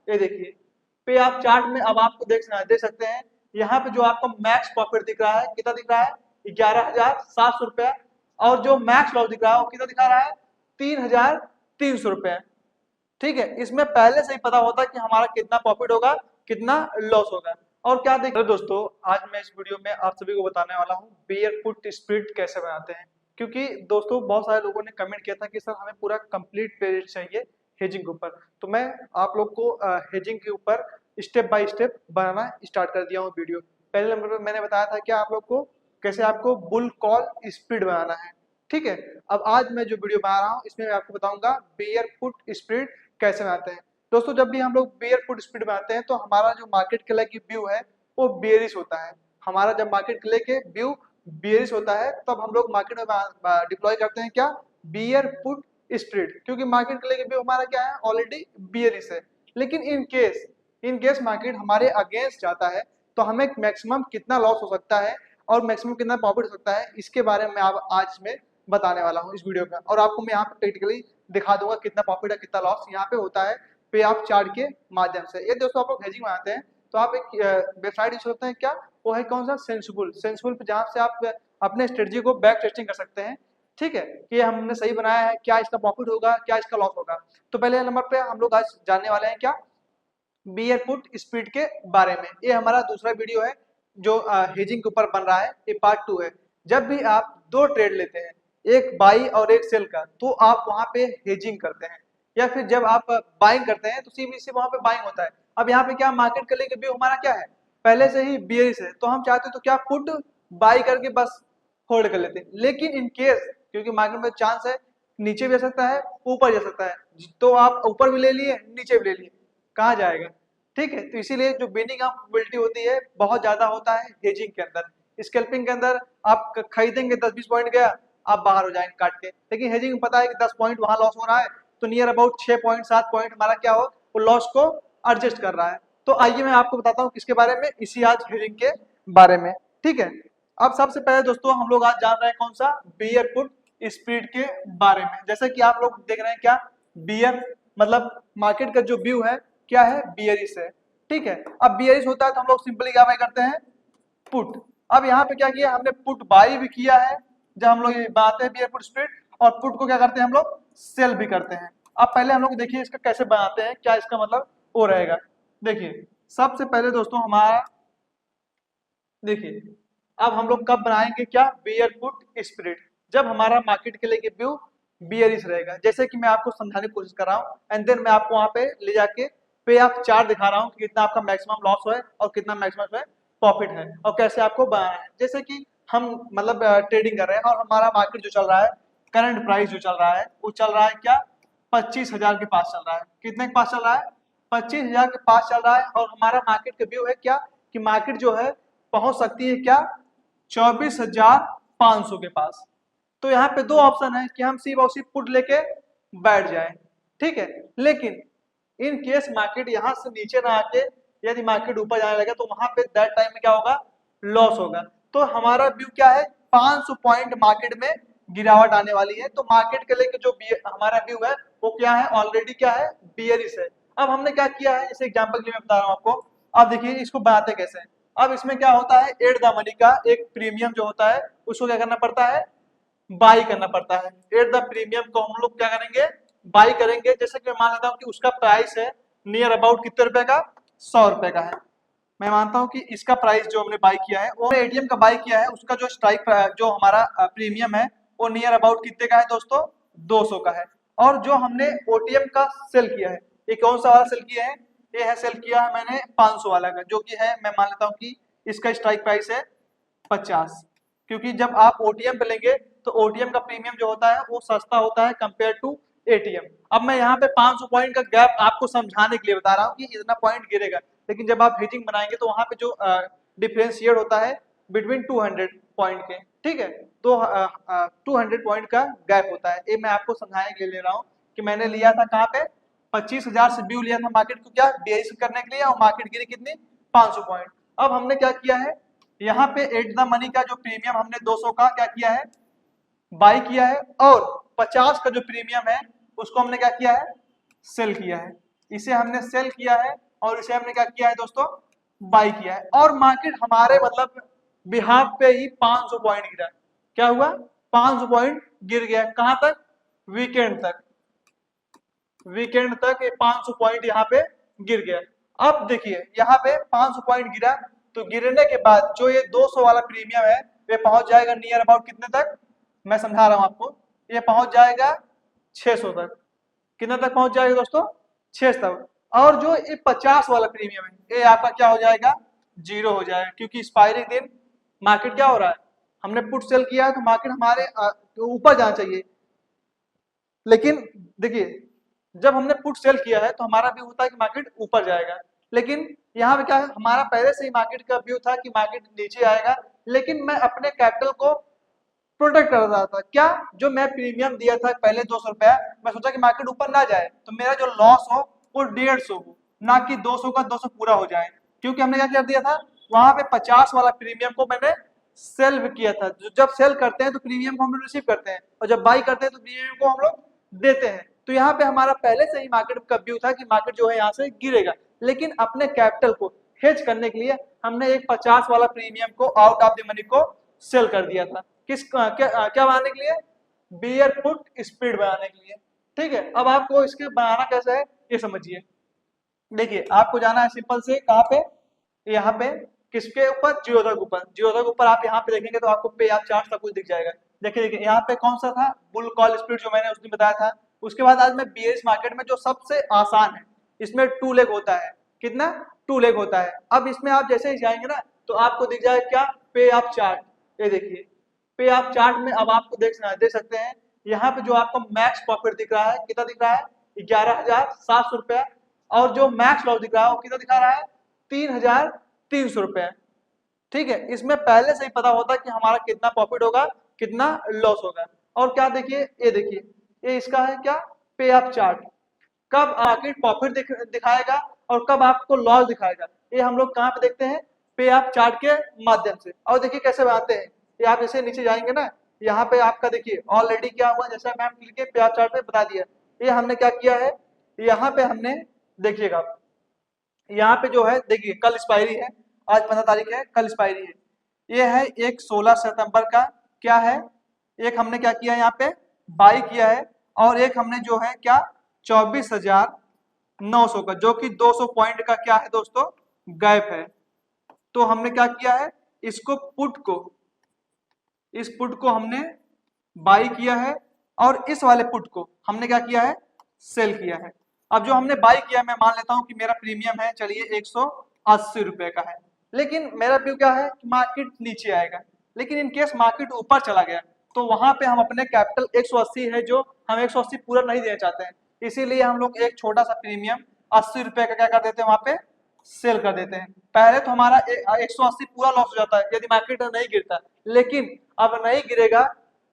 ये देखिए पे आप चार्ट में अब आपको देख सकते हैं, यहाँ पे जो आपको मैक्स प्रॉफिट दिख रहा है कितना दिख रहा है, 11,700 रुपया। और जो मैक्स लॉस दिख रहा है वो कितना दिखा रहा है, 3,300 रुपया। ठीक है, इसमें पहले से ही पता होता है कि हमारा कितना प्रॉफिट होगा, कितना लॉस होगा। और क्या देख दोस्तों, आज मैं इस वीडियो में आप सभी को बताने वाला हूँ बेयर पुट स्प्लिट कैसे बनाते हैं। क्योंकि दोस्तों बहुत सारे लोगों ने कमेंट किया था कि सर हमें पूरा कंप्लीट प्लेलिस्ट चाहिए हेजिंग के ऊपर, तो मैं आप लोग को हेजिंग के ऊपर step by step banana start कर दिया हूँ वीडियो। पहले नंबर पर मैंने बताया था कि आप लोग को कैसे आपको बुल कॉल स्प्लिट बनाना है। ठीक है, अब आज मैं जो वीडियो बना रहा हूँ इसमें मैं आपको बताऊंगा बेयर पुट स्प्लिट कैसे बनाते हैं। दोस्तों जब भी हम लोग बेयर पुट स्प्लिट बनाते हैं तो हमारा जो मार्केट के लिए व्यू है वो बेयरिश होता है। हमारा जब मार्केट के लिए व्यू बेयरिश होता है तब हम लोग मार्केट में डिप्लॉय करते हैं क्या, बेयर पुट स्प्लिट, क्योंकि मार्केट के लिए व्यू हमारा क्या है, ऑलरेडी बेयरिश है। लेकिन इन केस मार्केट हमारे अगेंस्ट जाता है तो हमें मैक्सिमम कितना लॉस हो सकता है और मैक्सिमम कितना प्रॉफिट हो सकता है, इसके बारे में आप आज में बताने वाला हूँ इस वीडियो में। और आपको मैं यहाँ पे प्रैक्टिकली दिखा दूंगा कितना प्रॉफिट है कितना लॉस यहाँ पे होता है पे ऑफ चार्ट के माध्यम से। ये दोस्तों आप लोग हेजिंग बनाते हैं तो आप एक वेबसाइट यूज करते हैं क्या, वो है कौन सा, सेंसिबल पे, जहाँ से आप अपने स्ट्रेटजी को बैक टेस्टिंग कर सकते हैं। ठीक है, कि हमने सही बनाया है, क्या इसका प्रॉफिट होगा, क्या इसका लॉस होगा। तो पहले नंबर पे हम लोग आज जानने वाले हैं क्या, बेयर पुट स्प्लिट के बारे में। ये हमारा दूसरा वीडियो है जो हेजिंग के ऊपर बन रहा है, ये पार्ट 2 है। जब भी आप दो ट्रेड लेते हैं, एक बाई और एक सेल का, तो आप वहां पे हेजिंग करते हैं, या फिर जब आप बाइंग करते हैं तो सीबीसी वहां पे बाइंग होता है। अब यहाँ पे क्या मार्केट के लिए व्यू हमारा क्या है, पहले से ही बियरिश है, तो हम चाहते हैं तो क्या पुट बाई करके बस होल्ड कर लेते हैं। लेकिन इन केस क्योंकि मार्केट में चांस है नीचे भी जा सकता है ऊपर जा सकता है, तो आप ऊपर भी ले लिए नीचे भी ले लिए, कहाँ जाएगा। ठीक है, तो इसीलिए जो विनिंग ऑफ प्रोबेबिलिटी होती है बहुत ज्यादा होता है हेजिंग के अंदर। स्कैल्पिंग के अंदर आप खरीदेंगे 10-20 पॉइंट गया, आप बाहर हो जाएंगे काट के। लेकिन हेजिंग में पता है कि 10 पॉइंट वहां लॉस हो रहा है तो नियर अबाउट 6 पॉइंट 7 पॉइंट हमारा क्या हो, वो लॉस को एडजस्ट कर रहा है। तो आइए मैं आपको बताता हूँ किसके बारे में, इसी आज हेजिंग के बारे में। ठीक है, अब सबसे पहले दोस्तों हम लोग आज जान रहे हैं कौन सा, बियर पुट स्प्लिट के बारे में। जैसे कि आप लोग देख रहे हैं क्या, बियर मतलब मार्केट का जो व्यू है क्या है, बियरिश है। ठीक है, अब बियरिश होता है तो हम लोग सिंपली क्या बाय करते हैं, पुट। अब यहाँ पे क्या किया हमने, पुट बाई भी किया है जब हम लोग बनाते हैं बियर पुट स्प्लिट, और पुट को क्या करते हैं हम लोग, सेल भी करते हैं। अब पहले हम लोग देखिए इसका कैसे बनाते हैं, क्या इसका मतलब वो रहेगा। देखिए सबसे पहले दोस्तों हमारा, देखिए अब हम लोग कब बनाएंगे क्या, बियर पुट स्प्लिट, जब हमारा मार्केट के लिए व्यू बियरिश रहेगा। जैसे कि मैं आपको समझाने की कोशिश कर रहा हूँ, एंड देन मैं आपको वहां पे ले जाके पे ऑफ चार्ट दिखा रहा हूँ कि कितना आपका मैक्सिमम लॉस है और कितना मैक्सिमम प्रॉफिट है, और कैसे आपको बनाना है। जैसे कि हम मतलब ट्रेडिंग कर रहे हैं और हमारा मार्केट जो चल रहा है, करंट प्राइस जो चल रहा है वो चल रहा है क्या, 25,000 के पास चल रहा है। कितने के पास चल रहा है, 25,000 के पास चल रहा है। और हमारा मार्केट का व्यू है क्या, कि मार्केट जो है पहुंच सकती है क्या, 24,500 के पास। तो यहाँ पे दो ऑप्शन है कि हम सिर्फ और सिर्फ पुट लेके बैठ जाए। ठीक है, लेकिन इन केस मार्केट यहाँ से नीचे ना आके यदि मार्केट ऊपर जाने लगे तो वहां पे दैट टाइम में क्या होगा, लॉस होगा। तो हमारा व्यू क्या है, 500 पॉइंट मार्केट में गिरावट आने वाली है। तो मार्केट के लिए जो हमारा व्यू है वो क्या है, ऑलरेडी क्या है, बियरिश है। अब हमने क्या किया है, इसे एग्जांपल के लिए मैं बता रहा हूँ आपको। अब देखिए इसको बनाते कैसे हैं। अब इसमें क्या होता है, एड द मनी का एक प्रीमियम जो होता है उसको क्या करना पड़ता है, बाई करना पड़ता है। एट द प्रीमियम को हम लोग क्या करेंगे, बाई करेंगे। जैसे कि मैं मान लेता हूँ कि उसका प्राइस है नियर अबाउट कितने रुपए का, 100 रुपए का है। मैं मानता हूँ कि इसका प्राइस जो हमने बाई किया है, वो एटीएम का बाई किया है, उसका जो स्ट्राइक जो हमारा प्रीमियम है वो नियर अबाउट कितने का है दोस्तों, 200 का है। और जो हमने ओटीएम का सेल किया है, ये कौन सा वाला सेल किया है, ये है सेल किया है मैंने 500 वाला का, जो कि है मैं मान लेता हूँ कि इसका स्ट्राइक प्राइस है 50। क्योंकि जब आप ओटीएम पे लेंगे तो ओटीएम का प्रीमियम जो होता है वो सस्ता होता है कंपेयर टू एटीएम। अब मैं यहाँ पे 500 पॉइंट का गैप आपको समझाने के लिए बता रहा हूँ कि इतना पॉइंट गिरेगा। लेकिन जब आप हेजिंग बनाएंगे तो वहां पे जो डिफरेंशिएट होता है बिटवीन 200 पॉइंट के, ठीक है, तो 200 पॉइंट का गैप होता है। ये मैं आपको समझाने के लिए ले रहा हूँ कि मैंने लिया था कहाँ पे, 25,000 से व्यू लिया था मार्केट को क्या, बेयरिश करने के लिए, और मार्केट गिरी कितनी, 500 पॉइंट। अब हमने क्या किया है, यहाँ पे एट द मनी का जो प्रीमियम हमने 200 का क्या किया है, बाई किया है, और 50 का जो प्रीमियम है उसको हमने क्या किया है, सेल किया है। इसे हमने सेल किया है और इसे हमने क्या किया है दोस्तों, बाई किया है। और मार्केट हमारे मतलब बिहाफ पे ही 500 पॉइंट गिरा। क्या हुआ, 500 पॉइंट गिर गया। कहां तक, वीकेंड तक। वीकेंड तक ये 500 पॉइंट यहाँ पे गिर गया। अब देखिए यहाँ पे 500 पॉइंट गिरा, तो गिरने के बाद जो ये 200 वाला प्रीमियम है ये पहुंच जाएगा नियर अबाउट कितने तक, मैं समझा रहा हूं आपको, ये पहुंच जाएगा 600 तक। कितना तक पहुंच जाएगा दोस्तों, 600 तक। और जो ये 50 वाला प्रीमियम है ये आपका क्या हो जाएगा, जीरो हो जाएगा, क्योंकि एक्सपायरी दिन मार्केट क्या हो रहा है, हमने पुट सेल किया है तो मार्केट हमारे ऊपर जाना चाहिए। लेकिन देखिए जब हमने पुट सेल किया है तो हमारा व्यू होता है कि मार्केट ऊपर जाएगा, लेकिन यहाँ पे क्या है, हमारा पहले से ही मार्केट का व्यू था कि मार्केट नीचे आएगा। लेकिन मैं अपने कैपिटल को प्रोटेक्ट कर रहा था। क्या, जो मैं प्रीमियम दिया था पहले 200 रुपया, मैं सोचा कि मार्केट ऊपर ना जाए तो मेरा जो लॉस हो वो 150 हो, ना कि 200 का 200 पूरा हो जाए। क्योंकि हमने क्या कर दिया था, वहां पे 50 वाला प्रीमियम को मैंने सेल किया था। जब सेल करते हैं तो प्रीमियम को हम लोग रिसीव करते हैं, और जब बाई करते हैं तो प्रीमियम को हम लोग देते हैं। तो यहाँ पे हमारा पहले से ही मार्केट का व्यू था कि मार्केट जो है यहाँ से गिरेगा। लेकिन अपने कैपिटल को हेज करने के लिए हमने एक 50 वाला प्रीमियम को आउट ऑफ द मनी को सेल कर दिया था। क्या बनाने के लिए, बियर पुट स्प्लिट बनाने के लिए। ठीक है, अब आपको इसके बनाना कैसे है ये समझिए। देखिए आपको जाना है सिंपल से, कहाँ पे, यहाँ पे, किसके ऊपर, जियोदा के ऊपर। जियोदा के ऊपर आप यहाँ पे देखेंगे तो आपको पे आप चार्ट सब कुछ दिख जाएगा। देखिए देखिए यहाँ पे कौन सा था, बुल कॉल स्प्लिट जो मैंने उस दिन बताया था। उसके बाद आज मैं बीएस मार्केट में जो सबसे आसान है, इसमें 2 लेग होता है। कितना, 2 लेग होता है। अब इसमें आप जैसे ही जाएंगे ना तो आपको दिख जाएगा क्या, पे आप चार्ट। ये देखिए पे आप चार्ट में अब आपको देख सकते हैं यहाँ पे जो आपको मैक्स प्रॉफिट दिख रहा है, कितना दिख रहा है, 11,700 रुपया। और जो मैक्स लॉस दिख रहा है वो कितना दिखा रहा है, 3,300 रुपया। ठीक है, इसमें पहले से ही पता होता है कि हमारा कितना प्रॉफिट होगा, कितना लॉस होगा। और क्या देखिए, ये देखिए ये इसका है क्या, पे अप चार्ट। कब मार्केट प्रॉफिट दिखाएगा और कब आपको लॉस दिखाएगा, ये हम लोग कहाँ पे देखते हैं, पे अप चार्ट के माध्यम से। और देखिए कैसे बनाते हैं, ये आप जैसे नीचे जाएंगे ना, यहाँ पे आपका देखिए ऑलरेडी क्या हुआ, जैसा मैम क्लिक के पे अप चार्ट पे बता दिया। ये हमने क्या किया है, यहाँ पे हमने देखिएगा, यहाँ पे जो है देखिए कल एक्सपायरी है, आज 15 तारीख है, कल एक्सपायरी है। ये है एक 16 सितंबर का, क्या है, एक हमने क्या किया यहाँ पे बाई किया है, और एक हमने जो है क्या 24,900 का, जो कि 200 पॉइंट का क्या है दोस्तों, गैप है। तो हमने क्या किया है, इसको इस पुट को हमने बाई किया है, और इस वाले पुट को हमने क्या किया है, सेल किया है। अब जो हमने बाई किया, मैं मान लेता हूं कि मेरा प्रीमियम है चलिए 180 रुपए का है। लेकिन मेरा व्यू क्या है कि मार्केट नीचे आएगा। लेकिन इन केस मार्केट ऊपर चला गया तो वहां पे हम अपने कैपिटल 180 है, जो हम 180 पूरा नहीं देना चाहते हैं, इसीलिए हम लोग एक छोटा सा प्रीमियम 80 रुपए का क्या कर देते हैं, वहां पे सेल कर देते हैं। पहले तो हमारा 180 पूरा लॉस हो जाता है यदि मार्केट नहीं गिरता, लेकिन अब नहीं गिरेगा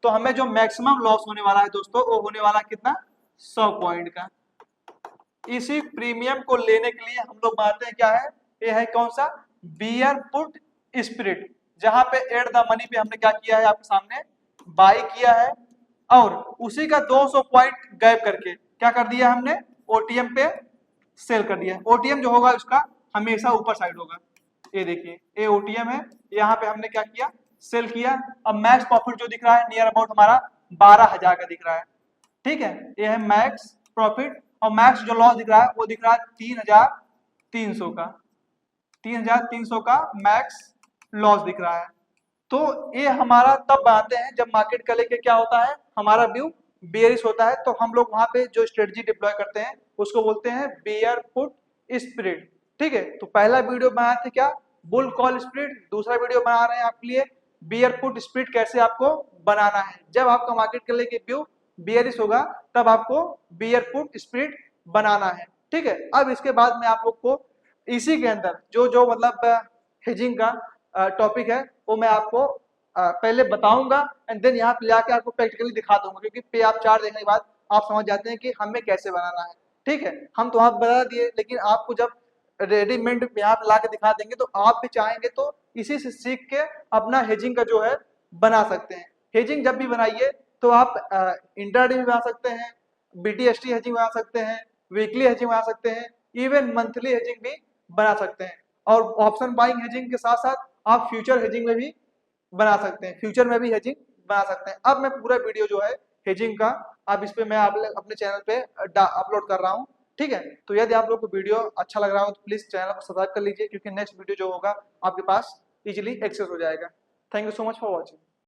तो हमें जो मैक्सिमम लॉस होने वाला है दोस्तों, वो होने वाला कितना, 100 पॉइंट का। इसी प्रीमियम को लेने के लिए हम लोग बनाते हैं क्या है, ये है कौन सा, बियर पुट स्प्लिट, जहां पे एट द मनी पे हमने क्या किया है, आपके सामने बाई किया है, और उसी का 200 पॉइंट गैप करके क्या कर दिया हमने, ओटीएम पे सेल कर दिया। ओटीएम जो होगा उसका हमेशा ऊपर साइड होगा। ये देखिए ये ओटीएम है, यहाँ पे हमने क्या किया, सेल किया। अब मैक्स प्रॉफिट जो दिख रहा है नियर अबाउट हमारा 12,000 का दिख रहा है। ठीक है, ये है मैक्स प्रॉफिट, और मैक्स जो लॉस दिख रहा है वो दिख रहा है 3,300 का, 3,300 का मैक्स लॉस दिख रहा है। तो ये हमारा तब बनाते हैं जब मार्केट का लेके क्या होता है, हमारा व्यू बेयरिश होता है, तो हम लोग वहां पे जो स्ट्रेटजी डिप्लॉय करते हैं उसको बोलते हैं बियर पुट स्प्लिट। ठीक है, तो पहला वीडियो बनाए थे क्या, बुल कॉल स्प्लिट, दूसरा वीडियो बना रहे हैं आपके लिए बियर पुट स्प्लिट कैसे आपको बनाना है। जब आपका मार्केट के लेके व्यू बेयरिश होगा तब आपको बियर पुट स्प्लिट बनाना है। ठीक है, अब इसके बाद में आप लोग को इसी के अंदर जो जो मतलब हेजिंग का टॉपिक है वो मैं आपको पहले बताऊंगा, एंड देन यहाँ पे लाके आपको प्रैक्टिकली दिखा दूंगा, क्योंकि पे आप चार्ट देखने के बाद आप समझ जाते हैं कि हमें कैसे बनाना है। ठीक है, हम तो आप बता दिए, लेकिन आपको जब रेडीमेड यहाँ पे ला के दिखा देंगे तो आप भी चाहेंगे तो इसी से सीख के अपना हेजिंग का जो है बना सकते हैं। हेजिंग जब भी बनाइए तो आप इंट्राडे भी बना सकते हैं, बीटीएसटी हेजिंग बना सकते हैं, वीकली हेजिंग बना सकते हैं, इवन मंथली हेजिंग भी बना सकते हैं। और ऑप्शन बाइंग हेजिंग के साथ साथ आप फ्यूचर हेजिंग में भी बना सकते हैं, फ्यूचर में भी हेजिंग बना सकते हैं। अब मैं पूरा वीडियो जो है हेजिंग का अब इस पे मैं अपने चैनल पे अपलोड कर रहा हूँ, ठीक है। तो यदि आप लोग को वीडियो अच्छा लग रहा हो तो प्लीज चैनल को सब्सक्राइब कर लीजिए, क्योंकि नेक्स्ट वीडियो जो होगा आपके पास इजीली एक्सेस हो जाएगा। Thank you so much for watching.